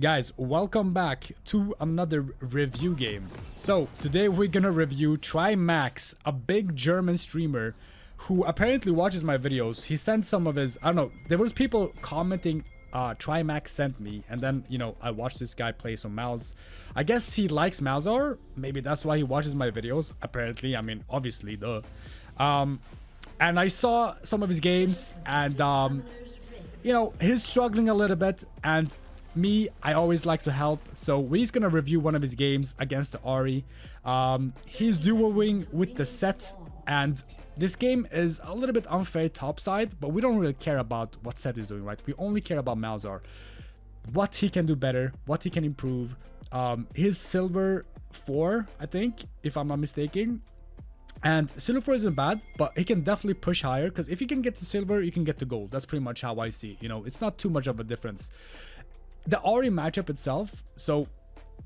Guys, welcome back to another review game. So, today we're gonna review Trymacs, a big German streamer who apparently watches my videos. He sent some of his, I don't know, there was people commenting, Trymacs sent me, and then, you know, I watched this guy play some Malz. I guess he likes Malzahar, maybe that's why he watches my videos, apparently, I mean, obviously, duh. And I saw some of his games, and, you know, he's struggling a little bit, and me, I always like to help, so we're gonna review one of his games against the Ari. He's duoing with the set, and this game is a little bit unfair topside, but we don't really care about what set is doing, right? We only care about Malzahar, what he can do better, what he can improve. His silver 4, I think, if I'm not mistaken. And silver 4 isn't bad, but he can definitely push higher, because if you can get to silver, you can get to gold. That's pretty much how I see it, you know, it's not too much of a difference. The Ari matchup itself, so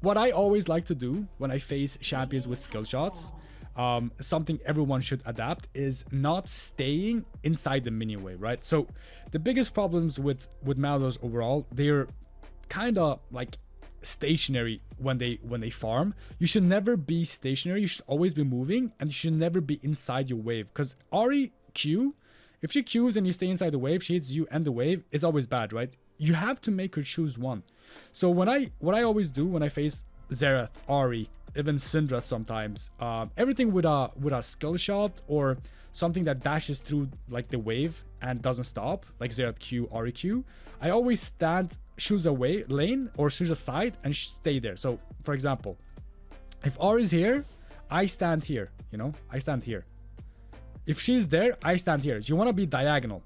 what I always like to do when I face champions with skill shots, something everyone should adapt, is not staying inside the minion wave, right? So the biggest problems with Malzahar overall, they're kind of like stationary when they farm. You should never be stationary, you should always be moving, and you should never be inside your wave, because Ari Q, if she Qs and you stay inside the wave, she hits you and the wave, it's always bad, right? You have to make her choose one. So what I always do when I face Xerath, Ari, even Syndra sometimes, everything with a skill shot or something that dashes through like the wave and doesn't stop, like Xerath Q, Ari Q, I always stand, choose a lane or choose a side and stay there. So for example, if Ari's here, I stand here, you know, I stand here. If she's there, I stand here. You want to be diagonal.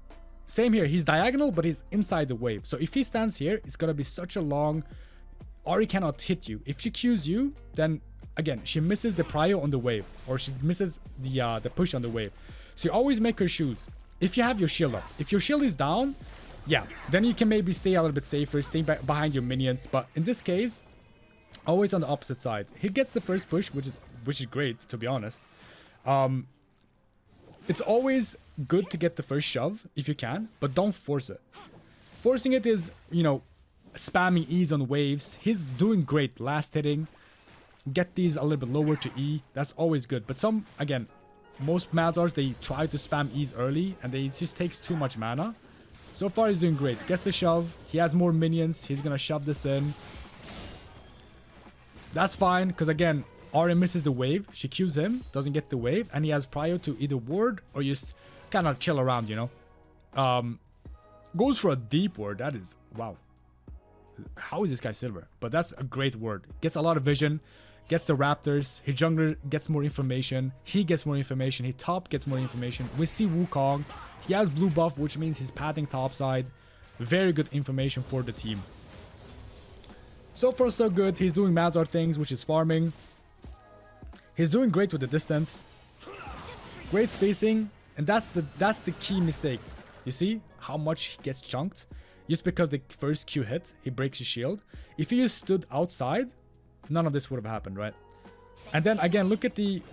Same here, he's diagonal, but he's inside the wave. So if he stands here, it's gonna be such a long... Ari cannot hit you. If she Qs you, then again, she misses the prio on the wave, or she misses the push on the wave. So you always make her choose. If you have your shield up, if your shield is down, yeah, then you can maybe stay a little bit safer, stay behind your minions. But in this case, always on the opposite side. He gets the first push, which is great, to be honest. It's always good to get the first shove if you can, but don't force it. Forcing it is, you know, spamming E's on waves. He's doing great last hitting. Get these a little bit lower to E. That's always good. But some, again, most Malzahars, they try to spam E's early and it just takes too much mana. So far he's doing great. Gets the shove. He has more minions. He's gonna shove this in. That's fine, because again, Ari misses the wave, she Qs him, doesn't get the wave, and he has prio to either ward or just kind of chill around, you know. Goes for a deep ward, that is, wow. How is this guy silver? But that's a great ward. Gets a lot of vision, gets the raptors, his jungler gets more information, he gets more information, his top gets more information. We see Wukong, he has blue buff, which means he's pathing topside. Very good information for the team. So far so good, he's doing Malzahar things, which is farming. He's doing great with the distance, great spacing, and that's the key mistake. You see how much he gets chunked just because the first Q hit, he breaks his shield. If he just stood outside, none of this would have happened, right? And then again, look at the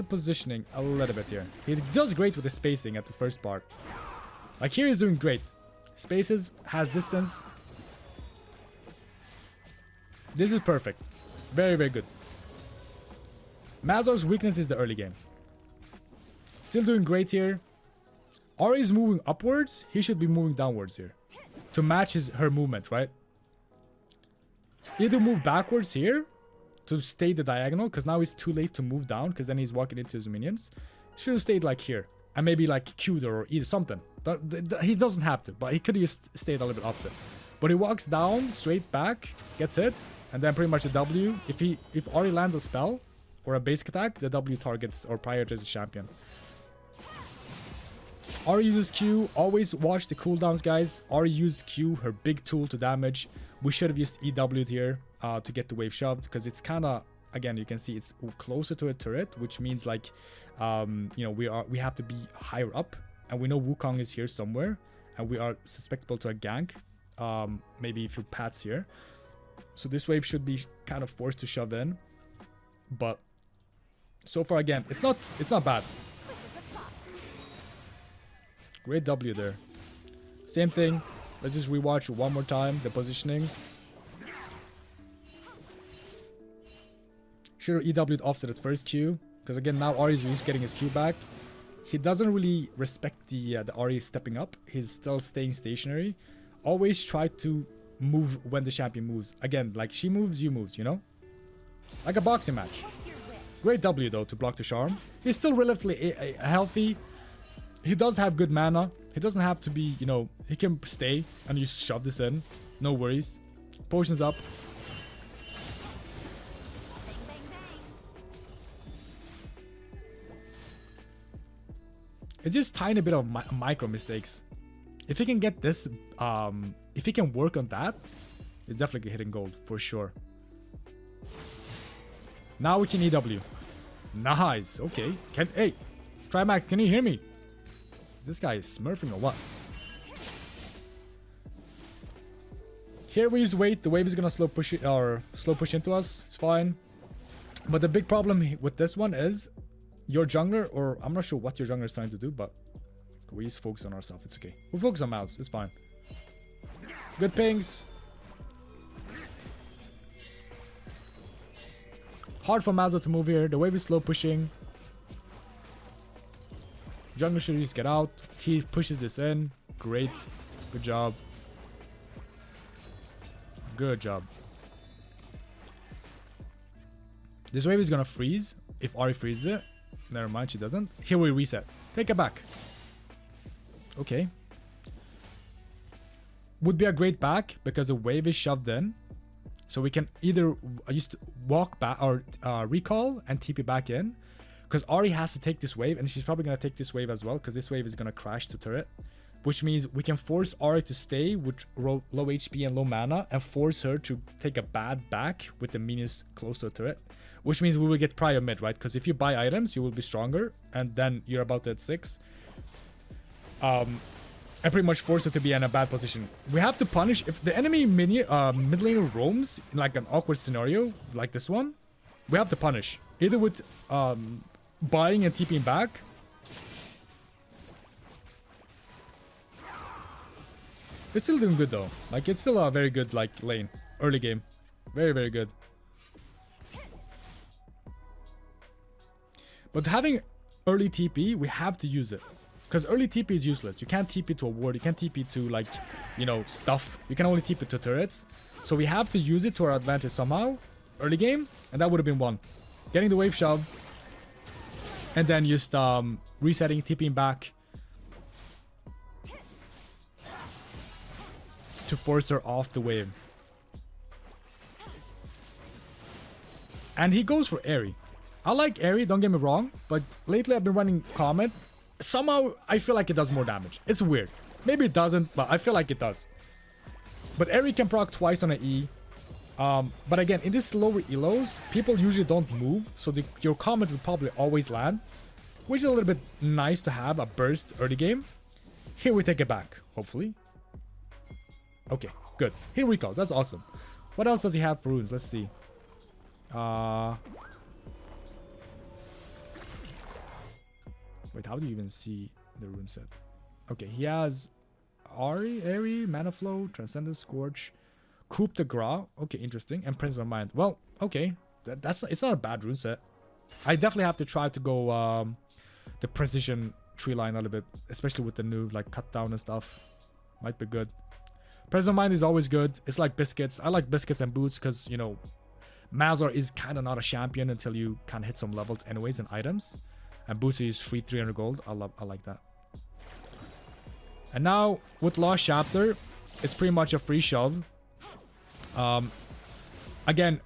positioning a little bit here. He does great with the spacing at the first part. Like here he's doing great. Spaces, has distance. This is perfect. Very, very good. Malzahar's weakness is the early game. Still doing great here. Ari is moving upwards. He should be moving downwards here. To match her movement, right? Either move backwards here to stay the diagonal, because now it's too late to move down, because then he's walking into his minions. Should have stayed like here. And maybe like Q'd or either something. He doesn't have to, but he could have just stayed a little bit opposite. But he walks down, straight back, gets hit, and then pretty much a W. If Ari lands a spell or a basic attack, the W targets or prioritizes the champion. Ari uses Q. Always watch the cooldowns, guys. Ari used Q, her big tool to damage. We should have used EW'd here to get the wave shoved, because it's kind of, again, you can see it's closer to a turret, which means like, you know, we have to be higher up, and we know Wukong is here somewhere, and we are susceptible to a gank. Maybe a few pats here. So this wave should be kind of forced to shove in, but so far, again, it's not bad. Great W there. Same thing. Let's just rewatch one more time, the positioning. Should have EW'd after that first Q. Because again, now Ari's getting his Q back. He doesn't really respect the Ari stepping up. He's still staying stationary. Always try to move when the champion moves. Again, like she moves, you moves, you know? Like a boxing match. Great W though to block the charm. He's still relatively healthy. He does have good mana. He doesn't have to be, you know, he can stay and you shove this in. No worries. Potions up. It's just tiny bit of micro mistakes. If he can get this, if he can work on that, it's definitely hitting gold for sure. Now we can EW. Nice. Okay. Hey, Trymacs, can you hear me? This guy is smurfing or what? Here we use wait. The wave is gonna slow push it or slow push into us. It's fine. But the big problem with this one is your jungler, or I'm not sure what your jungler is trying to do, but we just focus on ourselves. It's okay. We'll focus on Malz. It's fine. Good pings. Hard for Malzahar to move here. The wave is slow pushing. Jungler should just get out. He pushes this in. Great. Good job. Good job. This wave is gonna freeze if Ari freezes it. Never mind, she doesn't. Here we reset. Take it back. Okay. Would be a great back because the wave is shoved in. So we can either just walk back or recall and TP back in. Because Ari has to take this wave and she's probably going to take this wave as well because this wave is going to crash to turret. Which means we can force Ari to stay with low HP and low mana and force her to take a bad back with the minions close to the turret. Which means we will get prior mid, right? Because if you buy items, you will be stronger and then you're about to hit 6. And pretty much force it to be in a bad position. We have to punish if the enemy mid laner roams in like an awkward scenario like this one. We have to punish either with buying and TPing back. It's still doing good though. Like it's still a very good like lane early game. Very, very good. But having early TP, we have to use it. Because early TP is useless. You can't TP to a ward. You can't TP to like, you know, stuff. You can only TP to turrets. So we have to use it to our advantage somehow. Early game. And that would have been one. Getting the wave shove. And then just resetting, TPing back. To force her off the wave. And he goes for Airy. I like Airy, don't get me wrong. But lately I've been running Comet. Somehow, I feel like it does more damage. It's weird. Maybe it doesn't, but I feel like it does. But Airy can proc twice on an E. But again, in these lower elos, people usually don't move. So your Comet will probably always land. Which is a little bit nice to have a burst early game. Here we take it back, hopefully. Okay, good. Here we go. That's awesome. What else does he have for runes? Let's see. Wait, how do you even see the rune set? Okay, he has Airy, Mana Flow, Transcendent Scorch, Coup de Gras. Okay, interesting. And Prince of Mind. Well, okay. It's not a bad rune set. I definitely have to try to go the precision tree line a little bit. Especially with the new like cut down and stuff. Might be good. Prince of Mind is always good. It's like biscuits. I like biscuits and boots because, you know, Malzahar is kind of not a champion until you can hit some levels anyways in items. And Bootsy is free 300 gold. I like that. And now with Lost Chapter, it's pretty much a free shove. Again,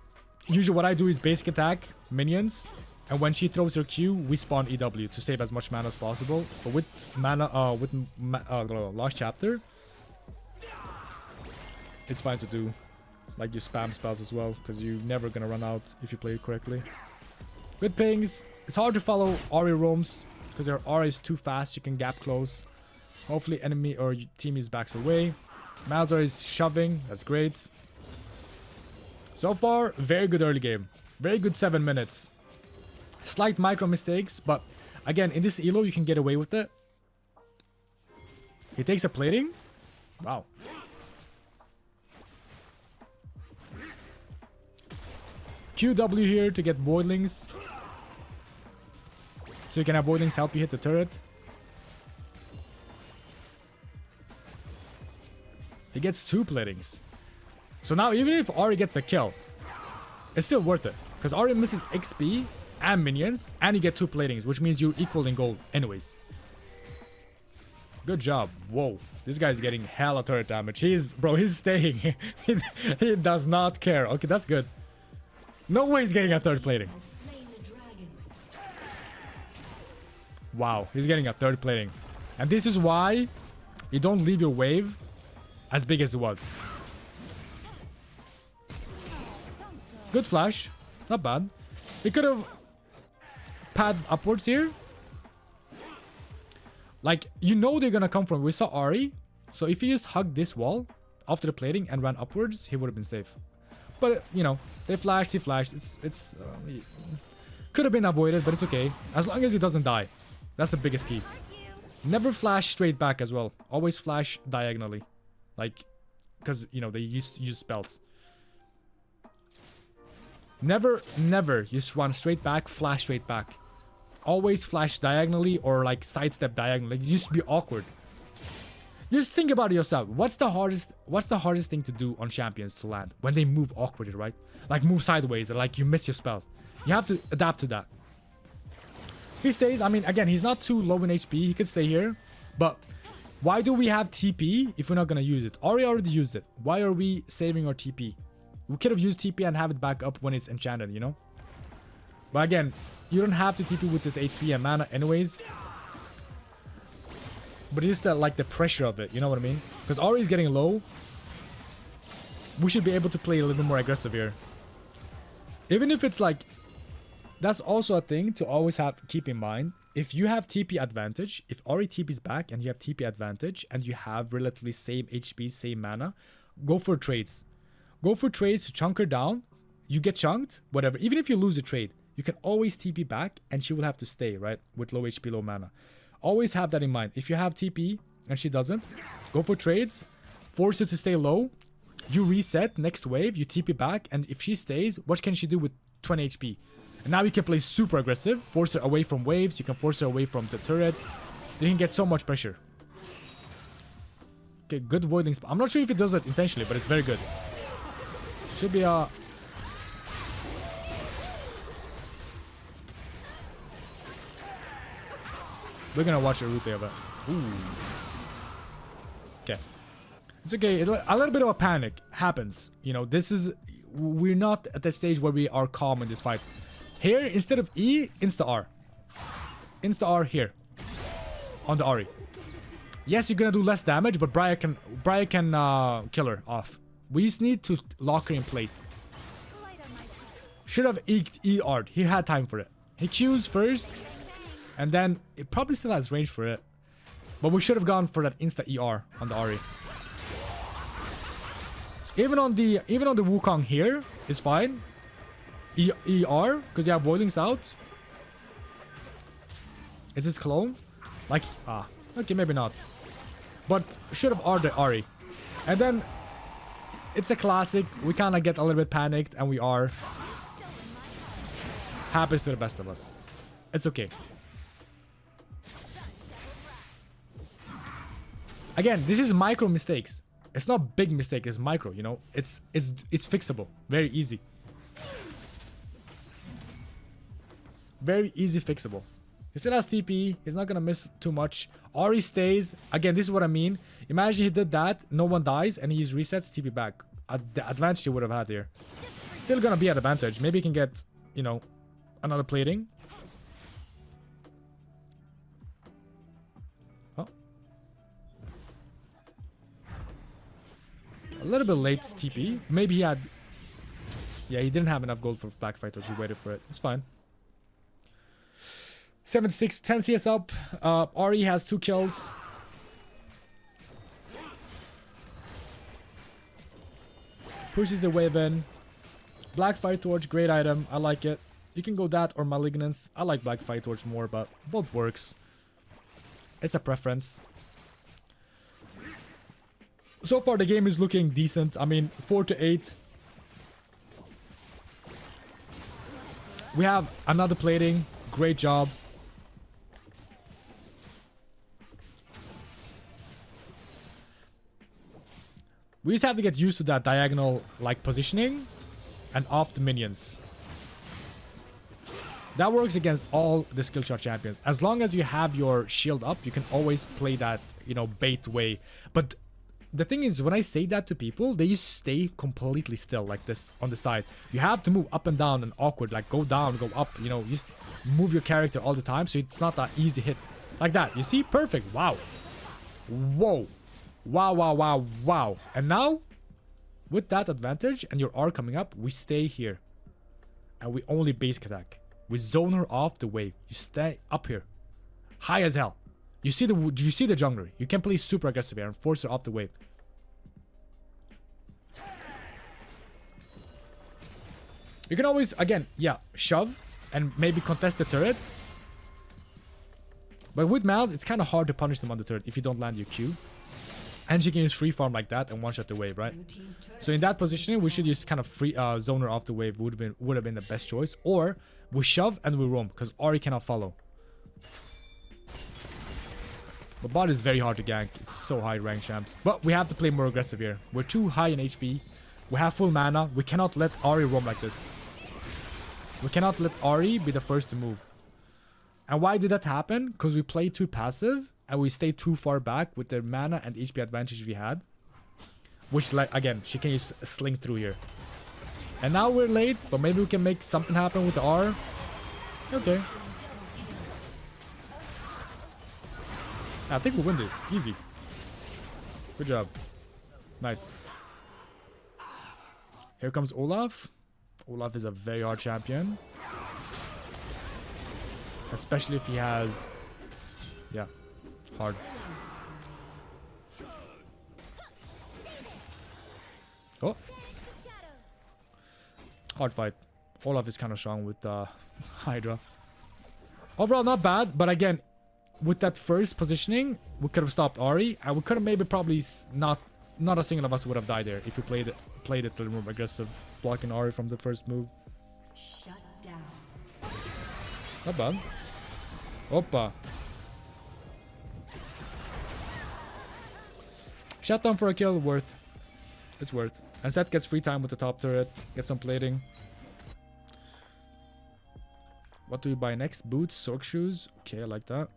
usually what I do is basic attack minions, and when she throws her Q, we spawn EW to save as much mana as possible. But with Lost Chapter, it's fine to do. Like you spam spells as well, because you're never gonna run out if you play it correctly. Good pings. It's hard to follow Ari roams because their Ari is too fast. You can gap close. Hopefully enemy or team is backs away. Malzahar is shoving. That's great. So far, very good early game. Very good 7 minutes. Slight micro mistakes, but again, in this elo, you can get away with it. He takes a plating. Wow. QW here to get Voidlings. So you can have Voidlings help you hit the turret. He gets 2 platings. So now even if Ahri gets a kill, it's still worth it. Because Ahri misses XP and minions, and you get 2 platings, which means you're equal in gold anyways. Good job. Whoa. This guy's getting hella turret damage. He's staying. He does not care. Okay, that's good. No way he's getting a 3rd plating. Wow, he's getting a 3rd plating. And this is why you don't leave your wave as big as it was. Good flash. Not bad. He could have padded upwards here. Like, you know they're gonna come from... We saw Ahri. So if he just hugged this wall after the plating and ran upwards, he would have been safe. But, you know, they flashed, he flashed. It's could have been avoided, but it's okay. As long as he doesn't die. That's the biggest key. Never flash straight back as well. Always flash diagonally. Like, because, you know, they used to use spells. Never just run straight back, flash straight back. Always flash diagonally or like sidestep diagonally. It used to be awkward. Just think about it yourself. What's the hardest thing to do on champions to land? When they move awkwardly, right? Like move sideways or like you miss your spells. You have to adapt to that. He stays. I mean, again, he's not too low in HP. He could stay here. But why do we have TP if we're not going to use it? Ahri already used it. Why are we saving our TP? We could have used TP and have it back up when it's enchanted, you know? But again, you don't have to TP with this HP and mana anyways. But it's the, like the pressure of it, you know what I mean? Because Ahri is getting low. We should be able to play a little bit more aggressive here. Even if it's like... That's also a thing to always keep in mind. If you have TP advantage, if Ahri TP's back and you have TP advantage and you have relatively same HP, same mana, go for trades. Go for trades to chunk her down. You get chunked, whatever. Even if you lose a trade, you can always TP back and she will have to stay, right? With low HP, low mana. Always have that in mind. If you have TP and she doesn't, go for trades. Force her to stay low. You reset, next wave, you TP back. And if she stays, what can she do with 20 HP? And now you can play super aggressive. Force her away from waves. You can force her away from the turret. You can get so much pressure. Okay, good voiding. I'm not sure if it does that intentionally, but it's very good. Should be a... We're gonna watch a route there, but... Ooh. Okay. It's okay. A little bit of a panic happens. You know, this is... We're not at the stage where we are calm in this fight. Here, instead of E, Insta-R. Insta-R here. On the Ahri. Yes, you're gonna do less damage, but Briar can kill her off. We just need to lock her in place. Should have E-R'd. He had time for it. He Q's first. And then it probably still has range for it. But we should have gone for that insta ER on the Ahri. Even on the Wukong here is fine. ER, because you have Voidlings out. Is this clone? Like, okay, maybe not. But should have R'd the Ahri. And then it's a classic. We kind of get a little bit panicked, and we are. Happens to the best of us. It's okay. Again, this is micro mistakes. It's not big mistake, it's micro, you know? It's fixable. Very easy. Very easy fixable. He still has TP. He's not gonna miss too much. Ahri stays. Again, this is what I mean. Imagine he did that, no one dies, and he resets TP back. The advantage he would have had here. Still gonna be at advantage. Maybe he can get, you know, another plating. Oh. A little bit late TP. Maybe he had... Yeah, he didn't have enough gold for Black Fighter. He waited for it. It's fine. 76, 10 CS up. Ahri has 2 kills. Pushes the wave in. Black Fire Torch, great item. I like it. You can go that or Malignance. I like Black Fire Torch more, but both works. It's a preference. So far, the game is looking decent. I mean, 4 to 8. We have another plating. Great job. We just have to get used to that diagonal like positioning and off the minions. That works against all the skill shot champions. As long as you have your shield up, you can always play that, you know, bait way. But the thing is, when I say that to people, they just stay completely still like this on the side. You have to move up and down and awkward, like go down, go up, you know, just move your character all the time so it's not that easy hit. Like that. You see? Perfect. Wow. Whoa. Wow, wow, wow, wow. And now, with that advantage and your R coming up, we stay here. And we only basic attack. We zone her off the wave. You stay up here. High as hell. You see the jungler. You can play super aggressive here and force her off the wave. You can always, again, yeah, shove and maybe contest the turret. But with Malz, it's kind of hard to punish them on the turret if you don't land your Q. And she can use free farm like that and one shot the wave, right? So in that positioning, we should just kind of free zone her off the wave. Would have been the best choice. Or we shove and we roam because Ahri cannot follow. But bot is very hard to gank. It's so high rank champs. But we have to play more aggressive here. We're too high in HP. We have full mana. We cannot let Ahri roam like this. We cannot let Ahri be the first to move. And why did that happen? Because we played too passive. And we stay too far back with the mana and HP advantage we had. Which, like, again, she can just sling through here. And now we're late, but maybe we can make something happen with the R. Okay. I think we'll win this. Easy. Good job. Nice. Here comes Olaf. Olaf is a very hard champion. Especially if he has... Yeah. Hard. Oh. Hard fight. Olaf is kind of strong with Hydra. Overall, not bad. But again, with that first positioning, we could have stopped Ahri. And we could have maybe probably not a single of us would have died there if we played it a little more aggressive. Blocking Ahri from the first move. Shut down. Not bad. Oppa. Shutdown for a kill, worth. It's worth. And Seth gets free time with the top turret. Get some plating. What do we buy next? Boots, Sork shoes. Okay, I like that.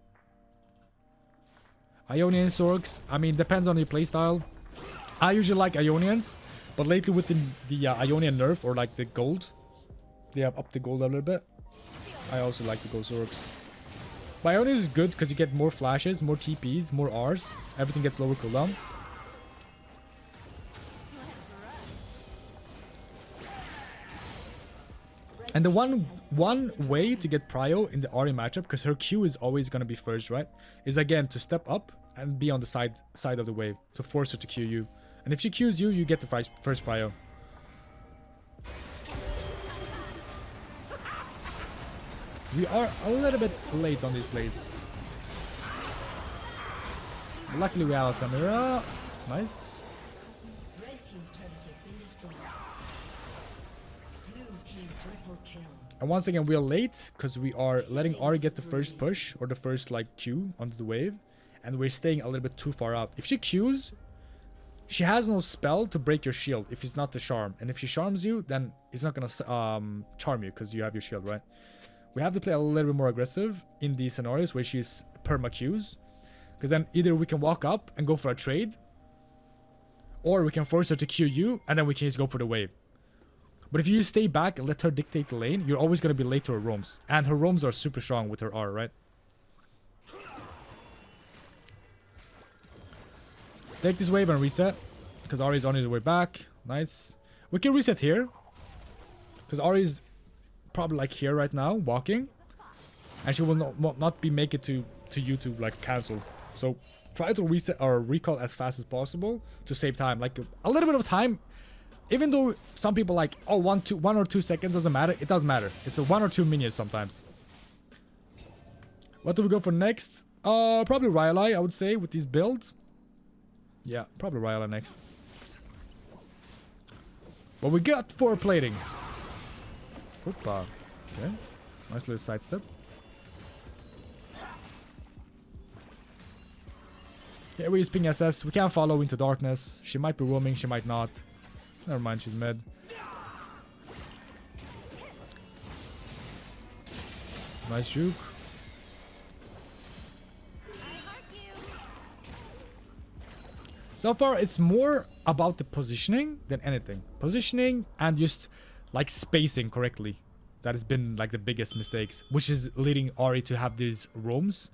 Ionian Sorks. I mean, depends on your playstyle. I usually like Ionians. But lately with the Ionian nerf or like the gold. They have upped the gold a little bit. I also like the gold Sorks. But Ionian is good because you get more flashes, more TPs, more Rs. Everything gets lower cooldown. And the one way to get Prio in the Ahri matchup, because her Q is always going to be first, right? Is again to step up and be on the side of the wave to force her to Q you. And if she Qs you, you get the first Prio. We are a little bit late on these plays. Luckily we have a Samira. Nice. And once again, we are late because we are letting Ahri get the first push or the first like Q onto the wave. And we're staying a little bit too far out. If she Qs, she has no spell to break your shield if it's not the charm. And if she charms you, then it's not going to charm you because you have your shield, right? We have to play a little bit more aggressive in these scenarios where she's perma Qs. Because then either we can walk up and go for a trade. Or we can force her to Q you and then we can just go for the wave. But if you stay back and let her dictate the lane, you're always going to be late to her roams. And her roams are super strong with her R, right? Take this wave and reset. Because Ahri is on his way back. Nice. We can reset here. Because Ahri is probably like here right now, walking. And she will not be make it to you to like cancel. So try to reset or recall as fast as possible to save time. Like a little bit of time. Even though some people like, oh, 1 or 2 seconds doesn't matter. It does matter. It's a 1 or 2 minutes sometimes. What do we go for next? Probably Rylai, I would say, with these builds. Yeah, probably Rylai next. But we got 4 platings. Opa. Okay. Nice little sidestep. Okay, we're using SS. We can't follow into darkness. She might be roaming, she might not. Never mind, she's mid. Nice juke. So far, it's more about the positioning than anything. Positioning and just like spacing correctly. That has been like the biggest mistakes, which is leading Ari to have these roams.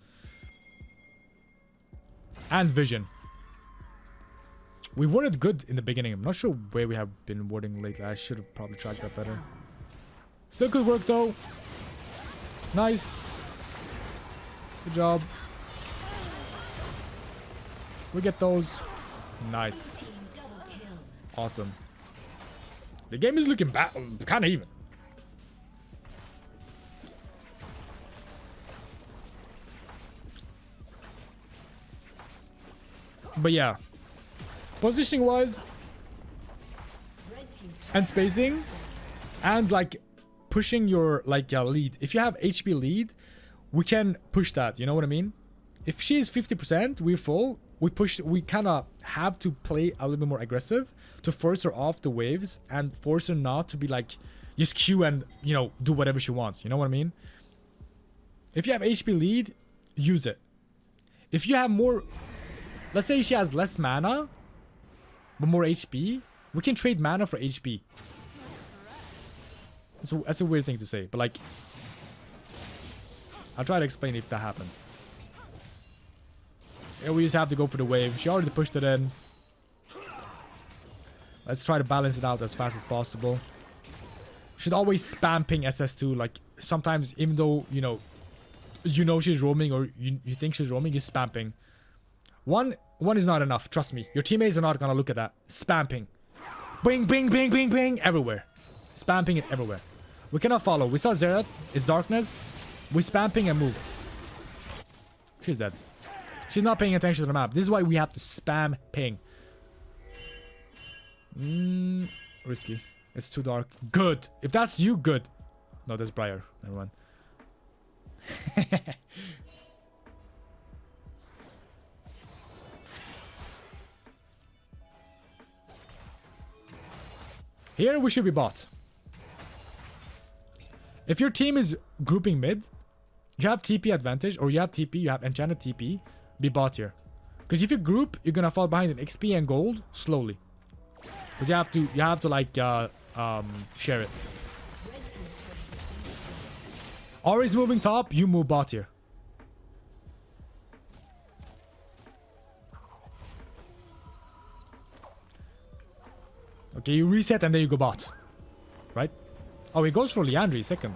And vision. We worded good in the beginning. I'm not sure where we have been wording lately. I should have probably tracked that better. Still good work though. Nice. Good job. We get those. Nice. Awesome. The game is looking bad, kind of even. But yeah, positioning wise and spacing and like pushing your like lead. If you have HP lead, we can push that. You know what I mean? If she is 50%, we're full. We push. We kind of have to play a little bit more aggressive to force her off the waves and force her not to be like just Q and you know do whatever she wants. You know what I mean? If you have HP lead, use it. If you have more. Let's say she has less mana, but more HP. We can trade mana for HP. So that's a weird thing to say, but like, I'll try to explain if that happens. Yeah, we just have to go for the wave. She already pushed it in. Let's try to balance it out as fast as possible. Should always spam ping SS2. Like sometimes, even though you know she's roaming or you think she's roaming, you spam ping. One is not enough. Trust me. Your teammates are not gonna look at that. Spam ping. Bing, bing, bing, bing, bing. Everywhere. Spam ping it everywhere. We cannot follow. We saw Xerath. It's darkness. We spam ping and move. She's dead. She's not paying attention to the map. This is why we have to spam ping. Risky. It's too dark. Good. If that's you, good. No, that's Briar. Never mind. Here we should be bot. If your team is grouping mid, you have TP advantage, or you have TP, you have enchanted TP, be bot here. Because if you group, you're gonna fall behind in XP and gold slowly. But you have to like share it. Always moving top, you move bot here. Okay, you reset and then you go bot. Right? Oh, he goes for Liandry second.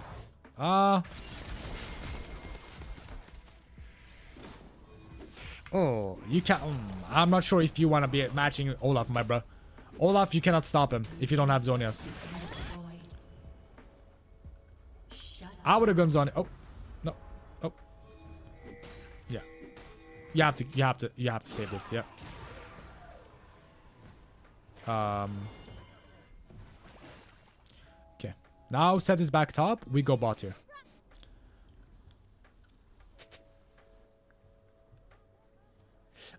Oh, you can't. I'm not sure if you want to be matching Olaf, my bro. Olaf, you cannot stop him if you don't have Zonias. I would have gone Zonia. Oh, no. Oh, yeah. You have to save this. Yeah. Okay. Now set is back top. We go bot here.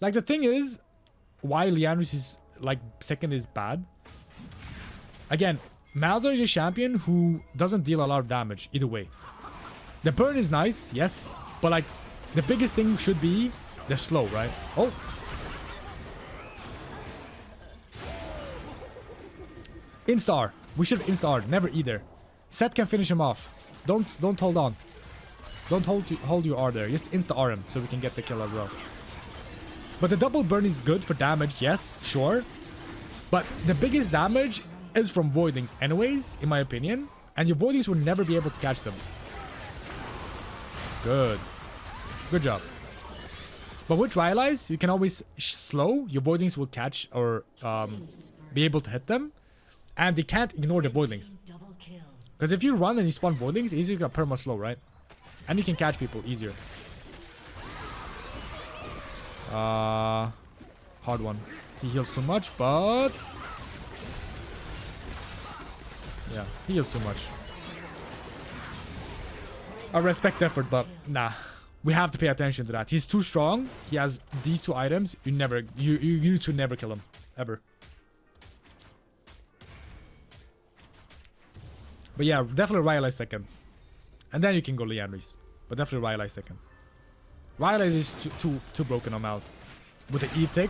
Like the thing is, why Liandry's is like second is bad. Again, Malzahar is a champion who doesn't deal a lot of damage either way. The burn is nice, yes, but like the biggest thing should be the slow, right? Oh. Instar. We should instar, never either. Set can finish him off. Don't hold on. Don't hold your R there. Just insta R him so we can get the kill as well. But the double burn is good for damage, yes, sure. But the biggest damage is from voidings anyways, in my opinion. And your voidings will never be able to catch them. Good. Good job. But with Rylai's, you can always slow. Your voidings will catch or be able to hit them. And they can't ignore the voidings. Because if you run and you spawn voidings, it's easy to get perma slow, right? And you can catch people easier. Hard one. He heals too much, but... yeah, he heals too much. I respect effort, but nah. We have to pay attention to that. He's too strong. He has these two items. You two never kill him. Ever. But yeah, definitely Rylai's second. And then you can go Leandry's. But definitely Rylai's second. Rylai is too broken on Malz. With the E tick.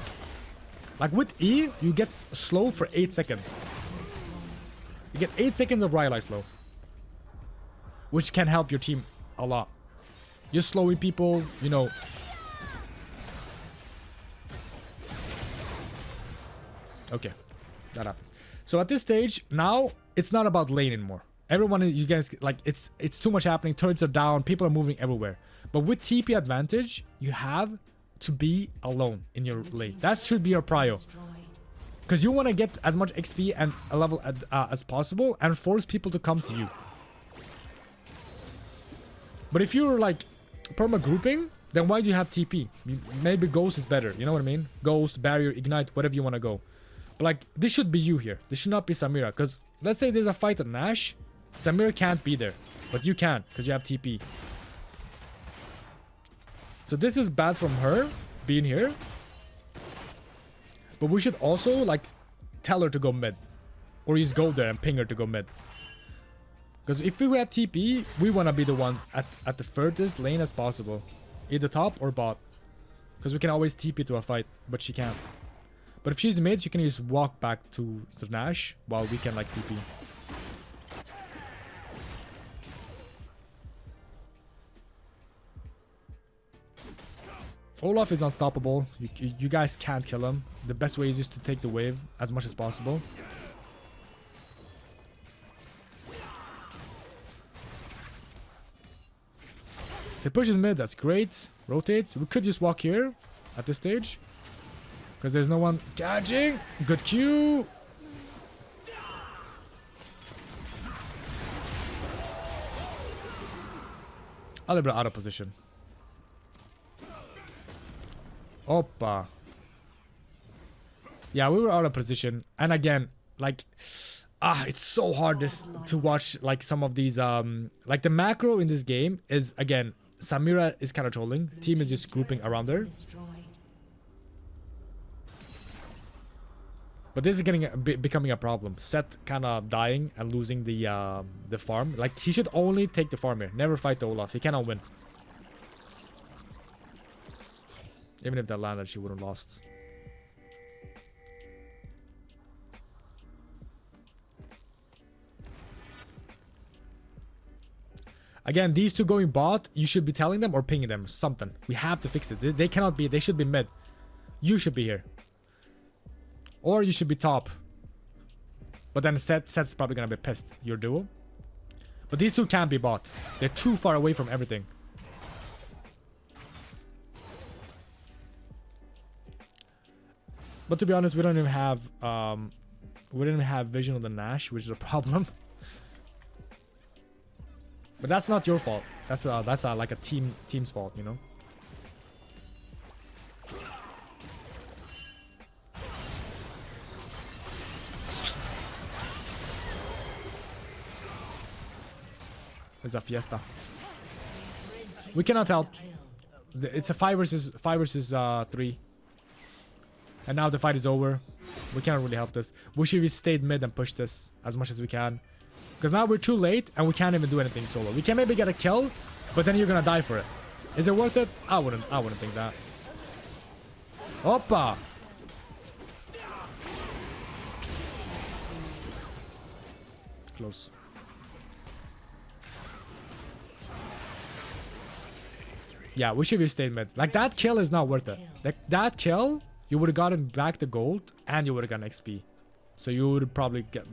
Like with E, you get slow for 8 seconds. You get 8 seconds of Rylai slow. Which can help your team a lot. You're slowing people, you know. Okay. That happens. So at this stage, now, it's not about lane anymore. Everyone, you guys, like, it's too much happening. Turrets are down. People are moving everywhere. But with TP advantage, you have to be alone in your lane. That should be your prio. Because you want to get as much XP and a level as possible and force people to come to you. But if you're like perma grouping, then why do you have TP? Maybe Ghost is better. You know what I mean? Ghost, Barrier, Ignite, whatever you want to go. But like, this should be you here. This should not be Samira. Because let's say there's a fight at Nash. Samira can't be there. But you can because you have TP. So this is bad from her being here. But we should also like tell her to go mid. Or use gold there and ping her to go mid. Because if we have TP, we want to be the ones at the furthest lane as possible. Either top or bot. Because we can always TP to a fight, but she can't. But if she's mid, she can just walk back to the Nash while we can like TP. Olaf is unstoppable. You guys can't kill him. The best way is just to take the wave as much as possible. He pushes mid, that's great. Rotates. We could just walk here at this stage. Because there's no one catching. Good Q. A little bit out of position. Oppa. Yeah, we were out of position. And again, like... it's so hard to watch like some of these like the macro in this game is again Samira is kind of trolling. Team is just grouping around her. But this is getting becoming a problem. Seth kind of dying and losing the farm. Like he should only take the farm here. Never fight the Olaf. He cannot win. Even if that landed, she would have lost. Again, these two going bot, you should be telling them or pinging them something. We have to fix it. They cannot be. They should be mid. You should be here. Or you should be top. But then Seth's probably going to be pissed. Your duo. But these two can't be bot. They're too far away from everything. But to be honest, we don't even have vision on the Nash, which is a problem. But that's not your fault. That's like a team's fault, you know. It's a fiesta. We cannot help. It's a 5 versus 3. And now the fight is over. We can't really help this. We should have stayed mid and pushed this as much as we can. Because now we're too late and we can't even do anything solo. We can maybe get a kill, but then you're gonna die for it. Is it worth it? I wouldn't think that. Oppa! Close. Yeah, we should have stayed mid. Like that kill is not worth it. Like that kill, you would have gotten back the gold and you would have gotten XP. So you would probably get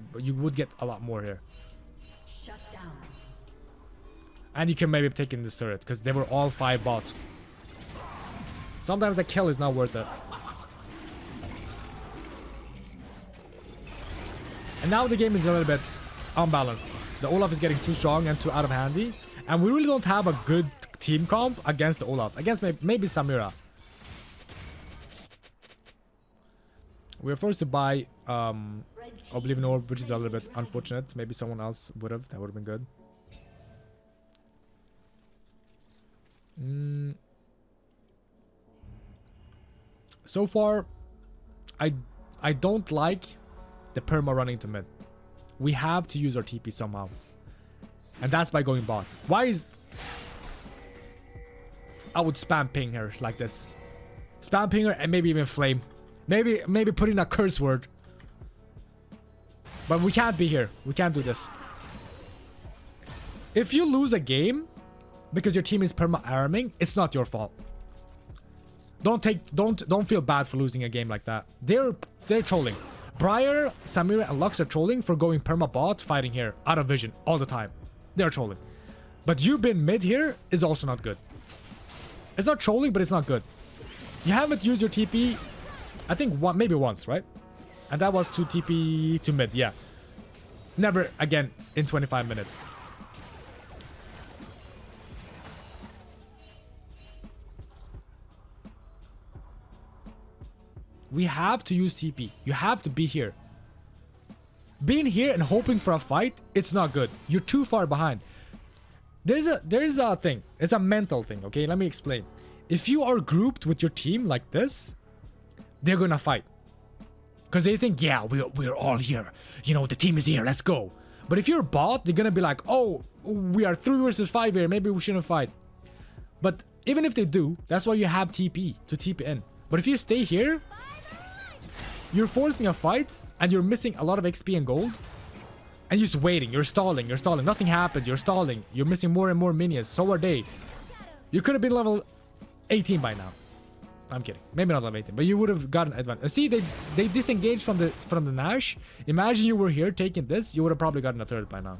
a lot more here. And you can maybe have taken this turret because they were all 5 bots. Sometimes a kill is not worth it. And now the game is a little bit unbalanced. The Olaf is getting too strong and too out of handy. And we really don't have a good team comp against the Olaf. Against maybe Samira. We were forced to buy Oblivion Orb, which is a little bit unfortunate. Maybe someone else would have. That would have been good. So far, I don't like the perma running to mid. We have to use our TP somehow. And that's by going bot. Why is... I would spam ping her like this. Spam ping her and maybe even flame. Maybe put in a curse word. But we can't be here. We can't do this. If you lose a game because your team is perma arming, it's not your fault. Don't feel bad for losing a game like that. They're trolling. Briar, Samira, and Lux are trolling for going perma bot fighting here out of vision all the time. They're trolling. But you being mid here is also not good. It's not trolling, but it's not good. You haven't used your TP, I think maybe once, right? And that was to TP to mid, yeah. Never again in 25 minutes. We have to use TP. You have to be here. Being here and hoping for a fight, it's not good. You're too far behind. There's a thing. It's a mental thing, okay? Let me explain. If you are grouped with your team like this, they're gonna fight. Because they think, yeah, we're all here. You know, the team is here, let's go. But if you're bot, they're gonna be like, oh, we are 3 versus 5 here, maybe we shouldn't fight. But even if they do, that's why you have TP, to TP in. But if you stay here, you're forcing a fight, and you're missing a lot of XP and gold. And you're just waiting, you're stalling. Nothing happens, you're stalling. You're missing more and more minions, so are they. You could have been level 18 by now. I'm kidding. Maybe not level 18, but you would have gotten advantage. See, they disengaged from the Nash. Imagine you were here taking this, you would have probably gotten a third by now.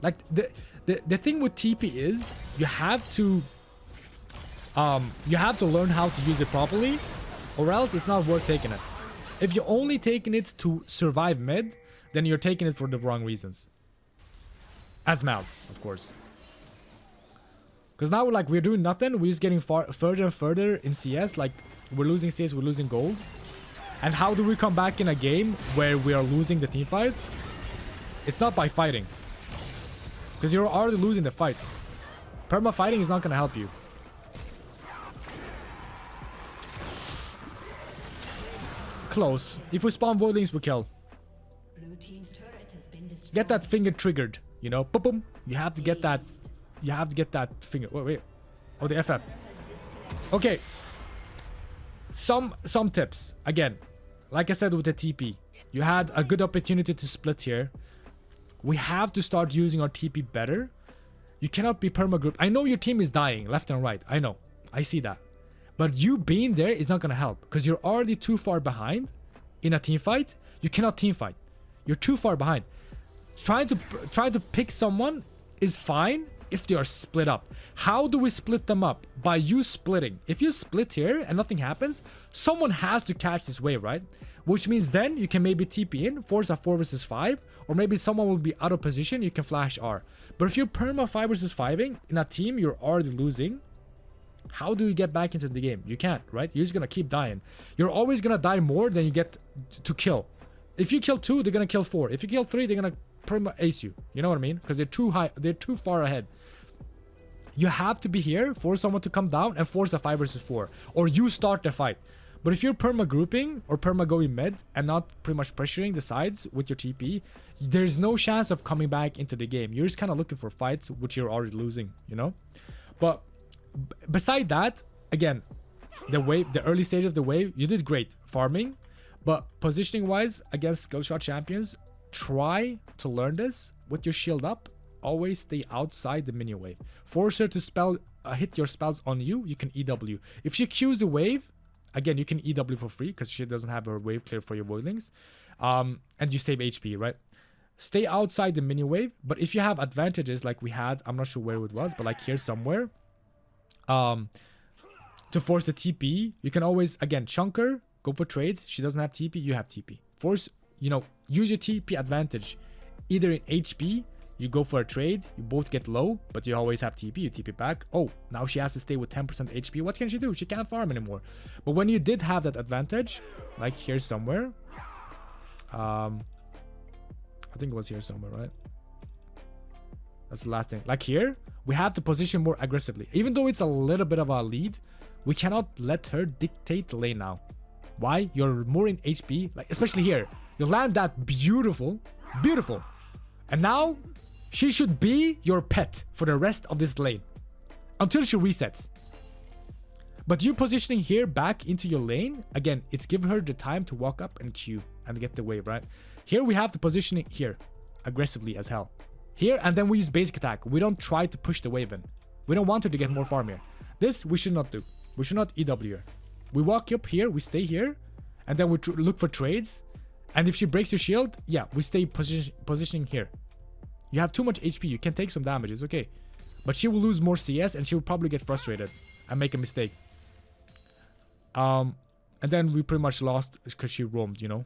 Like the thing with TP is you have to learn how to use it properly, or else it's not worth taking it. If you're only taking it to survive mid, then you're taking it for the wrong reasons. As Malz, of course. Because now we're doing nothing. We're just getting further and further in CS. Like, we're losing CS, we're losing gold. And how do we come back in a game where we are losing the team fights? It's not by fighting. Because you're already losing the fights. Perma fighting is not going to help you. Close. If we spawn voidlings, we kill. Blue team's turret has been destroyed. Get that finger triggered. You know? Boom, boom. You have to get that... You have to get that finger. Wait. Oh, the FF. Okay. Some tips. Again, like I said with the TP, you had a good opportunity to split here. We have to start using our TP better. You cannot be perma group. I know your team is dying left and right. I know. I see that. But you being there is not going to help because you're already too far behind in a team fight. You cannot team fight. You're too far behind. Trying to pick someone is fine if they are split up. How do we split them up? By you splitting. If you split here and nothing happens, someone has to catch this wave, right? Which means then you can maybe TP in, force a 4 versus 5, or maybe someone will be out of position, you can flash R. But if you're perma 5 versus 5ing in a team you're already losing, how do you get back into the game? You can't, right? You're just gonna keep dying. You're always gonna die more than you get to kill. If you kill 2, they're gonna kill 4. If you kill 3, they're gonna perma ace you. You know what I mean? Because they're too high, they're too far ahead. You have to be here, force someone to come down and force a 5 versus 4. Or you start the fight. But if you're perma grouping or perma going mid and not pretty much pressuring the sides with your TP, there's no chance of coming back into the game. You're just kind of looking for fights which you're already losing, you know? But beside that, again, the early stage of the wave, you did great farming. But positioning wise against skill shot champions, try to learn this with your shield up. Always stay outside the minion wave. Force her to hit your spells on you. You can EW. If she Qs the wave, again, you can EW for free because she doesn't have her wave clear for your voidlings. And you save HP, right? Stay outside the minion wave. But if you have advantages like we had, I'm not sure where it was, but like here somewhere, to force the TP, you can always, again, chunk her, go for trades. She doesn't have TP, you have TP. Force, you know, use your TP advantage. Either in HP, you go for a trade, you both get low, but you always have TP, you TP back. Oh, now she has to stay with 10% HP. What can she do? She can't farm anymore. But when you did have that advantage, like here somewhere, I think it was here somewhere, right? That's the last thing. Like here, we have to position more aggressively. Even though it's a little bit of a lead, we cannot let her dictate the lane now. Why? You're more in HP, like especially here. You land that beautiful, beautiful. And now, she should be your pet for the rest of this lane. Until she resets. But you positioning here back into your lane, again, it's giving her the time to walk up and Q and get the wave, right? Here we have to position it here, aggressively as hell. Here, and then we use basic attack. We don't try to push the wave in. We don't want her to get more farm here. This we should not do. We should not EW her. We walk up here, we stay here, and then we look for trades. And if she breaks your shield, yeah, we stay positioning here. You have too much HP, you can take some damage, it's okay. But she will lose more CS and she will probably get frustrated and make a mistake. And then we pretty much lost because she roamed, you know.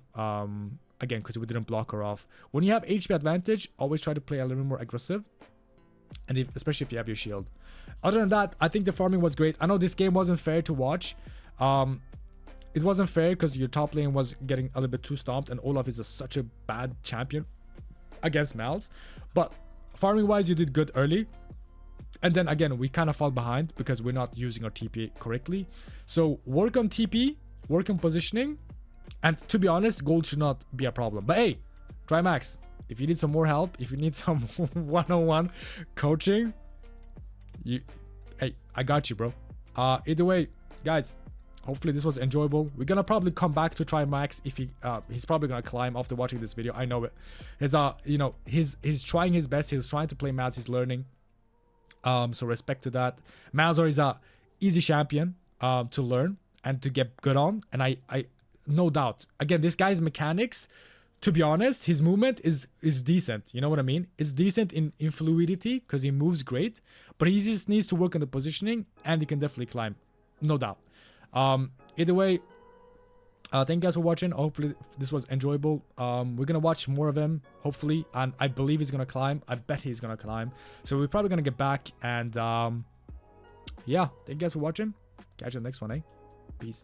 Again, because we didn't block her off. When you have HP advantage, always try to play a little bit more aggressive. And especially if you have your shield. Other than that, I think the farming was great. I know this game wasn't fair to watch. It wasn't fair because your top lane was getting a little bit too stomped. And Olaf is such a bad champion against Malz. But farming wise, you did good early. And then again, we kind of fall behind because we're not using our TP correctly. So work on TP, work on positioning. And to be honest, gold should not be a problem. But hey, Trymacs, if you need some more help, if you need some one-on-one coaching, hey, I got you, bro. Either way, guys, hopefully this was enjoyable. We're gonna probably come back to Trymacs if he's probably gonna climb after watching this video. I know it. His you know, he's trying his best. He's trying to play Malz. He's learning. So respect to that. Malzahar is a easy champion to learn and to get good on. And I no doubt. Again, this guy's mechanics, to be honest, his movement is decent. You know what I mean? It's decent in fluidity because he moves great. But he just needs to work on the positioning and he can definitely climb. No doubt. Either way, thank you guys for watching. Hopefully this was enjoyable. We're gonna watch more of him, hopefully, and I believe he's gonna climb. I bet he's gonna climb. So we're probably gonna get back and yeah, thank you guys for watching. Catch you in the next one, eh? Peace.